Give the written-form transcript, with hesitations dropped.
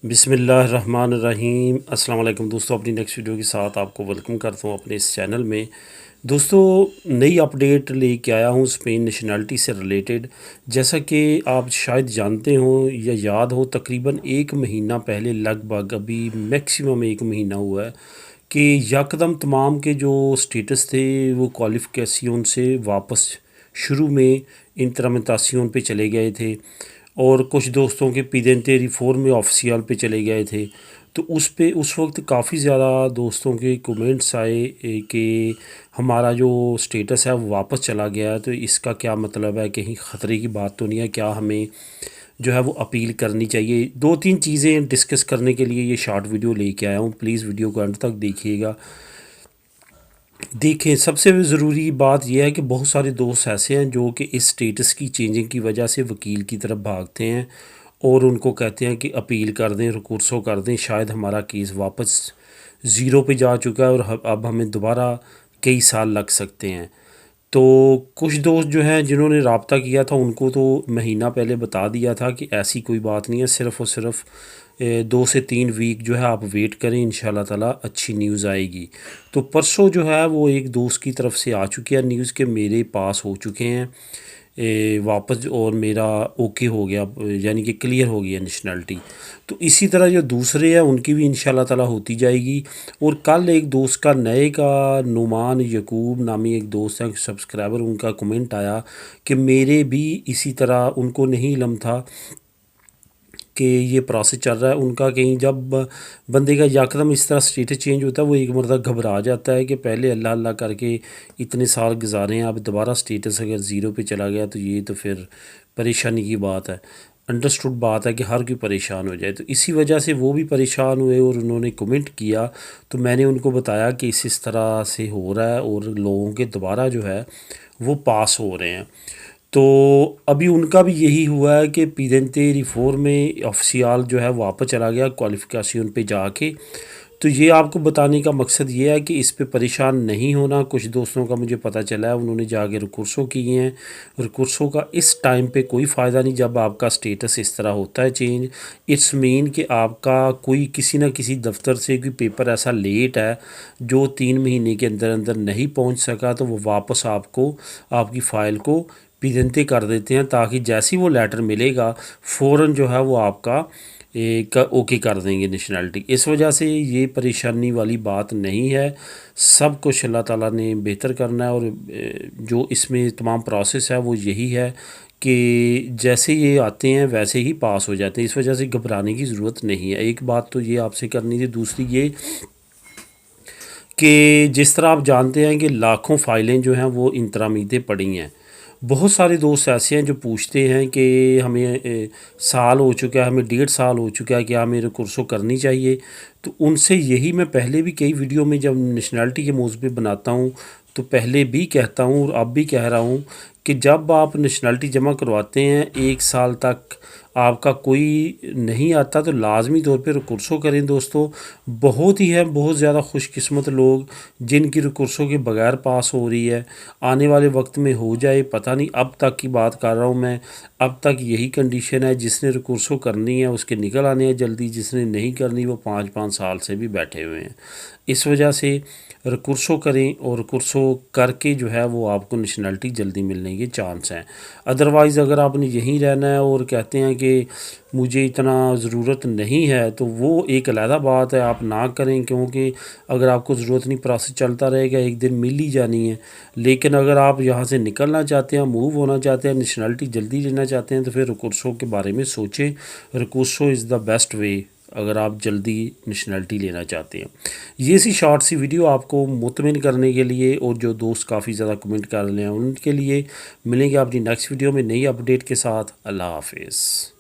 بسم اللہ الرحمن الرحیم۔ السلام علیکم دوستو، اپنی نیکسٹ ویڈیو کے ساتھ آپ کو ویلکم کرتا ہوں اپنے اس چینل میں۔ دوستو، نئی اپڈیٹ لے کے آیا ہوں اسپین نیشنلٹی سے ریلیٹڈ۔ جیسا کہ آپ شاید جانتے ہوں یا یاد ہو، تقریباً ایک مہینہ پہلے، لگ بھگ ابھی میکسیمم ایک مہینہ ہوا ہے کہ یکدم تمام کے جو سٹیٹس تھے وہ کوالیفیکیشن سے واپس شروع میں انٹرمیٹاسیون پہ چلے گئے تھے، اور کچھ دوستوں کے پیدنتے ریفورم میں آفیسیال پہ چلے گئے تھے۔ تو اس وقت کافی زیادہ دوستوں کے کومنٹس آئے کہ ہمارا جو سٹیٹس ہے وہ واپس چلا گیا ہے، تو اس کا کیا مطلب ہے، کہیں خطرے کی بات تو نہیں ہے، کیا ہمیں جو ہے وہ اپیل کرنی چاہیے؟ دو تین چیزیں ڈسکس کرنے کے لیے یہ شارٹ ویڈیو لے کے آیا ہوں، پلیز ویڈیو کو اینڈ تک دیکھیے گا۔ دیکھیں، سب سے ضروری بات یہ ہے کہ بہت سارے دوست ایسے ہیں جو کہ اس سٹیٹس کی چینجنگ کی وجہ سے وکیل کی طرف بھاگتے ہیں اور ان کو کہتے ہیں کہ اپیل کر دیں، ریکورسو کر دیں، شاید ہمارا کیس واپس زیرو پہ جا چکا ہے اور اب ہمیں دوبارہ کئی سال لگ سکتے ہیں۔ تو کچھ دوست جو ہیں جنہوں نے رابطہ کیا تھا، ان کو تو مہینہ پہلے بتا دیا تھا کہ ایسی کوئی بات نہیں ہے، صرف اور صرف 2 سے 3 ویک جو ہے آپ ویٹ کریں، انشاءاللہ تعالی اچھی نیوز آئے گی۔ تو پرسوں جو ہے وہ ایک دوست کی طرف سے آ چکی ہے نیوز کہ میرے پاس ہو چکے ہیں واپس، اور میرا اوکے ہو گیا، یعنی کہ کلیئر ہو گیا نیشنلٹی۔ تو اسی طرح جو دوسرے ہیں ان کی بھی انشاءاللہ تعالی ہوتی جائے گی۔ اور کل ایک دوست کا، نئے کا، نعمان یعقوب نامی ایک دوست ہیں سبسکرائبر، ان کا کمنٹ آیا کہ میرے بھی اسی طرح، ان کو نہیں علم تھا کہ یہ پروسیس چل رہا ہے ان کا۔ کہیں جب بندے کا یکدم اس طرح سٹیٹس چینج ہوتا ہے، وہ ایک مرتبہ گھبرا جاتا ہے کہ پہلے اللہ اللہ کر کے اتنے سال گزارے ہیں، اب دوبارہ سٹیٹس اگر زیرو پہ چلا گیا تو یہ تو پھر پریشانی کی بات ہے۔ انڈرسٹوڈ بات ہے کہ ہر کوئی پریشان ہو جائے، تو اسی وجہ سے وہ بھی پریشان ہوئے اور انہوں نے کمنٹ کیا۔ تو میں نے ان کو بتایا کہ اس طرح سے ہو رہا ہے اور لوگوں کے دوبارہ جو ہے وہ پاس ہو رہے ہیں۔ تو ابھی ان کا بھی یہی ہوا ہے کہ پیدنتے ریفورم میں آفیسیال جو ہے واپس چلا گیا کوالیفیکیشن پہ جا کے۔ تو یہ آپ کو بتانے کا مقصد یہ ہے کہ اس پہ پریشان نہیں ہونا۔ کچھ دوستوں کا مجھے پتہ چلا ہے انہوں نے جا کے ریکورسو کیے ہیں۔ ریکورسو کا اس ٹائم پہ کوئی فائدہ نہیں جب آپ کا سٹیٹس اس طرح ہوتا ہے چینج۔ اٹس مین کہ آپ کا کوئی کسی نہ کسی دفتر سے کوئی پیپر ایسا لیٹ ہے جو 3 مہینے کے اندر اندر نہیں پہنچ سکا، تو وہ واپس آپ کو، آپ کی فائل کو پیدنتے کر دیتے ہیں، تاکہ جیسی وہ لیٹر ملے گا فوراً جو ہے وہ آپ کا اوکے کر دیں گے نیشنلٹی۔ اس وجہ سے یہ پریشانی والی بات نہیں ہے، سب کچھ اللہ تعالیٰ نے بہتر کرنا ہے، اور جو اس میں تمام پروسیس ہے وہ یہی ہے کہ جیسے یہ آتے ہیں ویسے ہی پاس ہو جاتے ہیں، اس وجہ سے گھبرانے کی ضرورت نہیں ہے۔ ایک بات تو یہ آپ سے کرنی تھی، دوسری یہ کہ جس طرح آپ جانتے ہیں کہ لاکھوں فائلیں جو ہیں وہ انترامیتے پڑی ہیں۔ بہت سارے دوست ایسے ہیں جو پوچھتے ہیں کہ ہمیں سال ہو چکا ہے، ہمیں 1.5 سال ہو چکا ہے، کیا ہمیں ریکورسو کرنی چاہیے؟ تو ان سے یہی میں پہلے بھی کئی ویڈیو میں جب نیشنلٹی کے موضوع پہ بناتا ہوں تو پہلے بھی کہتا ہوں اور اب بھی کہہ رہا ہوں کہ جب آپ نیشنلٹی جمع کرواتے ہیں 1 سال تک آپ کا کوئی نہیں آتا تو لازمی طور پہ ریکورسو کریں دوستو۔ بہت ہی ہے، بہت زیادہ خوش قسمت لوگ جن کی ریکورسو کے بغیر پاس ہو رہی ہے، آنے والے وقت میں ہو جائے پتہ نہیں۔ اب تک کی بات کر رہا ہوں میں، اب تک یہی کنڈیشن ہے، جس نے ریکورسو کرنی ہے اس کے نکل آنے ہیں جلدی، جس نے نہیں کرنی وہ 5 سال سے بھی بیٹھے ہوئے ہیں۔ اس وجہ سے ریکورسو کریں، اور ریکورسو کر کے جو ہے وہ آپ کو نیشنلٹی جلدی ملنے کے چانس ہیں۔ ادروائز اگر آپ نے یہیں رہنا ہے اور کہتے ہیں کہ مجھے اتنا ضرورت نہیں ہے، تو وہ ایک علیحدہ بات ہے، آپ نہ کریں، کیونکہ اگر آپ کو ضرورت نہیں پروسیس چلتا رہے گا، ایک دن مل ہی جانی ہے۔ لیکن اگر آپ یہاں سے نکلنا چاہتے ہیں، موو ہونا چاہتے ہیں، نیشنلٹی جلدی لینا چاہتے ہیں، تو پھر ریکورسو کے بارے میں سوچیں۔ ریکورسو از دا بیسٹ وے اگر آپ جلدی نیشنلٹی لینا چاہتے ہیں۔ یہ سی شارٹ سی ویڈیو آپ کو مطمئن کرنے کے لیے، اور جو دوست کافی زیادہ کمنٹ کر رہے ہیں ان کے لیے، ملیں گے اپنی نیکسٹ ویڈیو میں نئی اپڈیٹ کے ساتھ۔ اللہ حافظ۔